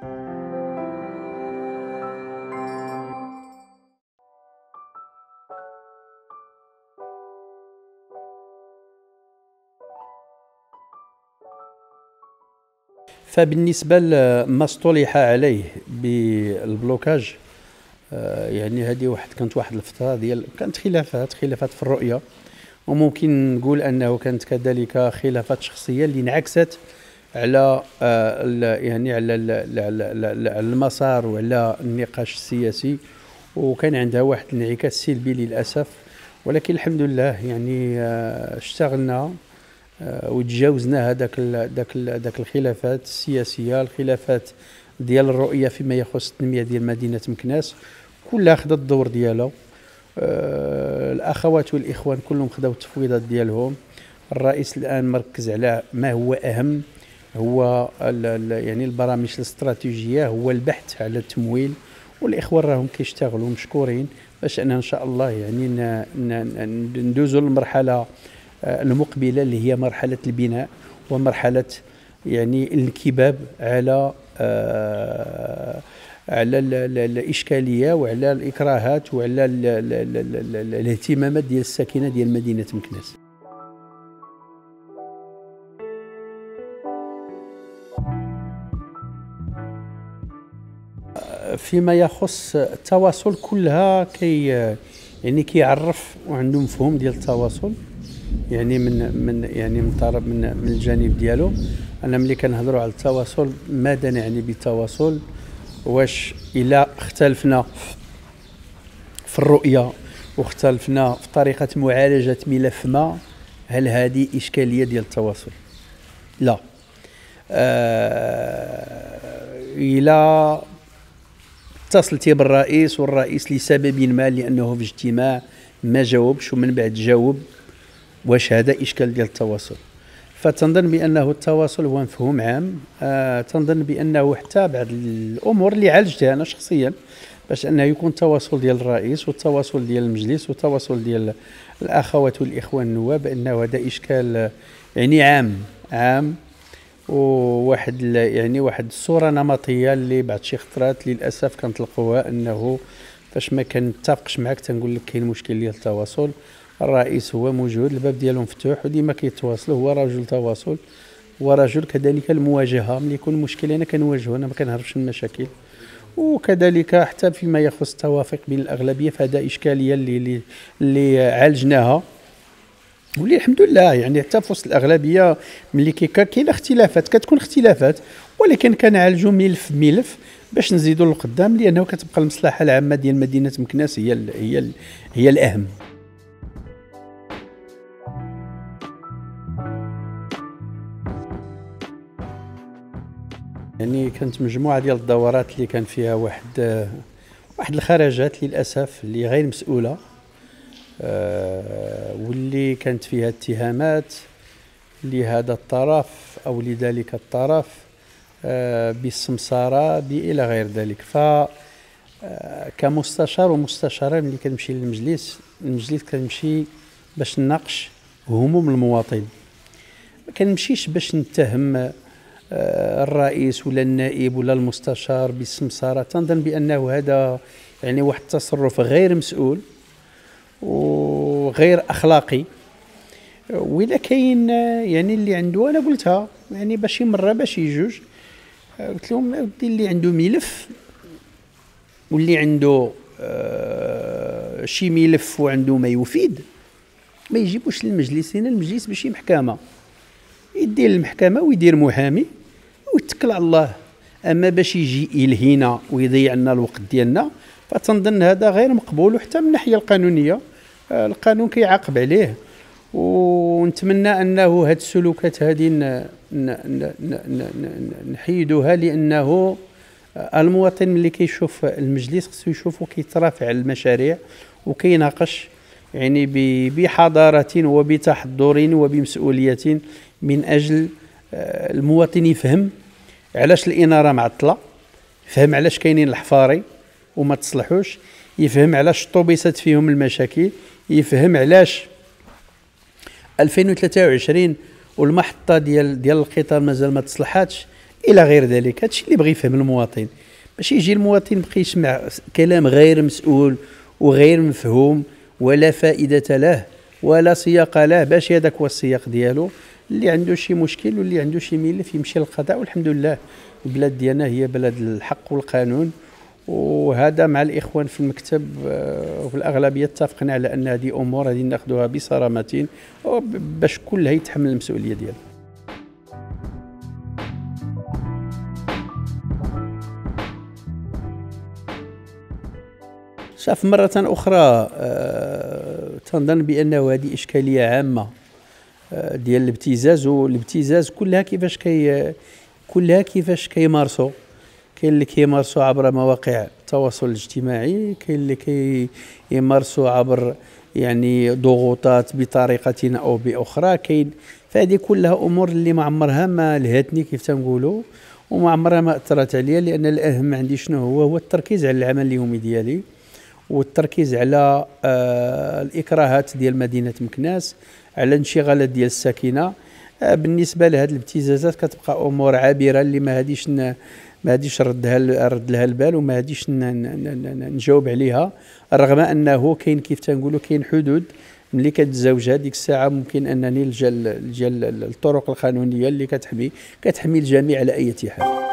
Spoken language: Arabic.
فبالنسبة لما اصطلح عليه بالبلوكاج، يعني هذه كانت واحد الفترة ديال كانت خلافات في الرؤية، وممكن نقول أنه كانت كذلك خلافات شخصية اللي انعكست على يعني على المسار وعلى النقاش السياسي، وكان عندها واحد الانعكاس سلبي للأسف. ولكن الحمد لله يعني اشتغلنا وتجاوزنا هذاك الخلافات السياسيه، الخلافات ديال الرؤيه فيما يخص التنميه ديال مدينه مكناس، كلها خدات الدور ديالها. الاخوات والاخوان كلهم خداو التفويضات ديالهم. الرئيس الان مركز على ما هو اهم، هو يعني البرامج الاستراتيجيه، هو البحث على التمويل، والاخوان راهم كيشتغلوا مشكورين باش ان شاء الله يعني ندوزوا للمرحله المقبلة اللي هي مرحلة البناء ومرحلة يعني الانكباب على الإشكالية وعلى الإكراهات وعلى الاهتمامات ديال الساكنة ديال مدينة مكناس. فيما يخص التواصل كلها يعني كيعرف وعنده مفهوم ديال التواصل، يعني من الجانب ديالو. انا ملي كنهضروا على التواصل ماذا نعني بالتواصل؟ واش الا اختلفنا في الرؤيه واختلفنا في طريقه معالجه ملف ما، هل هذه اشكاليه ديال التواصل؟ لا. الى اتصلتي بالرئيس والرئيس لسبب ما، لانه في اجتماع ما جاوبش ومن بعد جاوب، واش هذا اشكال ديال التواصل؟ فتنظن بانه التواصل هو مفهوم عام. تنظن بانه حتى بعض الامور اللي عالجتها انا شخصيا باش انه يكون التواصل ديال الرئيس والتواصل ديال المجلس والتواصل ديال الاخوات والاخوان النواب، انه هذا اشكال يعني عام وواحد يعني واحد الصوره نمطيه اللي بعض شي خطرات للاسف كنطلقوها، انه فاش ما كنتفقش معك تنقول لك كاين مشكل ديال التواصل. الرئيس هو موجود، الباب ديالو مفتوح وديما كيتواصلوا، هو رجل تواصل ورجل كذلك المواجهه. ملي يكون مشكل انا كنواجهه، انا ما كنهربش من المشاكل. وكذلك حتى فيما يخص التوافق بين الاغلبيه، فهذا اشكاليه اللي عالجناها، واللي الحمد لله يعني حتى في وسط الاغلبيه ملي كاين اختلافات كتكون اختلافات، ولكن كنعالجوا ملف بملف باش نزيدوا للقدام، لانه كتبقى المصلحه العامه ديال مدينه مكناس هي الاهم. يعني كانت مجموعه ديال الدورات اللي كان فيها واحد الخرجات للاسف اللي غير مسؤوله، واللي كانت فيها اتهامات لهذا الطرف او لذلك الطرف بالسمساره الى غير ذلك. ف كمستشار ومستشاره ملي كنمشي للمجلس، المجلس كنمشي باش نناقش هموم المواطن، ما كنمشيش باش نتهم الرئيس ولا النائب ولا المستشار بالسمساره. تنظن بانه هذا يعني واحد التصرف غير مسؤول وغير اخلاقي. وإلا كاين يعني اللي عنده، انا قلتها يعني باش مره باش يجوج، قلت لهم اللي عنده ملف واللي عنده شي ملف وعنده ما يفيد ما يجيبوش للمجلس. هنا المجلس ماشي محكمه، يدير المحكمه ويدير محامي ويتكل على الله. اما باش يجي يلهينا ويضيع لنا الوقت ديالنا، فتنظن هذا غير مقبول. وحتى من الناحيه القانونيه القانون كيعاقب عليه، ونتمنى انه هذه السلوكات هذه نحيدوها، لانه المواطن ملي كيشوف المجلس خصو يشوفو كيترافع المشاريع وكيناقش يعني بحضارة وبتحضر وبمسؤولية، من اجل المواطن يفهم علاش الاناره معطله، يفهم علاش كاينين الحفاري وما تصلحوش، يفهم علاش طوبيسات فيهم المشاكل، يفهم علاش 2023 والمحطه ديال القطار مازال ما تصلحاتش، الى غير ذلك. هادشي اللي بغى يفهم المواطن، باش يجي المواطن بقى يسمع كلام غير مسؤول وغير مفهوم ولا فائدة له ولا سياق له، باش هذاك هو السياق ديالو. اللي عنده شي مشكل واللي عنده شي ملف يمشي للقضاء، والحمد لله البلاد ديالنا هي بلد الحق والقانون. وهذا مع الاخوان في المكتب وفي الاغلبيه اتفقنا على ان هذه امور غادي ناخذوها بصرامه باش كلها يتحمل المسؤوليه ديالها. شاف مرة أخرى تنظن بأنه هذه إشكالية عامة ديال الابتزاز، والابتزاز كلها كيفاش كيمارسوا. كاين اللي كيمارسوا عبر مواقع التواصل الاجتماعي، كاين اللي كيمارسوا عبر يعني ضغوطات بطريقة أو بأخرى، كاين. فهذه كلها أمور اللي ما عمرها ما لهتني كيف تنقولوا، وما عمرها ما أثرت عليا، لأن الأهم عندي شنو هو التركيز على العمل اليومي ديالي، والتركيز على الإكراهات ديال مدينة مكناس، على الانشغالات ديال الساكنة. بالنسبة لهذه الابتزازات كتبقى أمور عابرة اللي ما هاديش رد لها البال، وما هاديش نجاوب عليها، رغم أنه كاين كيف تنقولوا كاين حدود. ملي كتزوج هذيك الساعة ممكن أنني نلجأ الطرق القانونية اللي كتحمي الجميع على أي حال.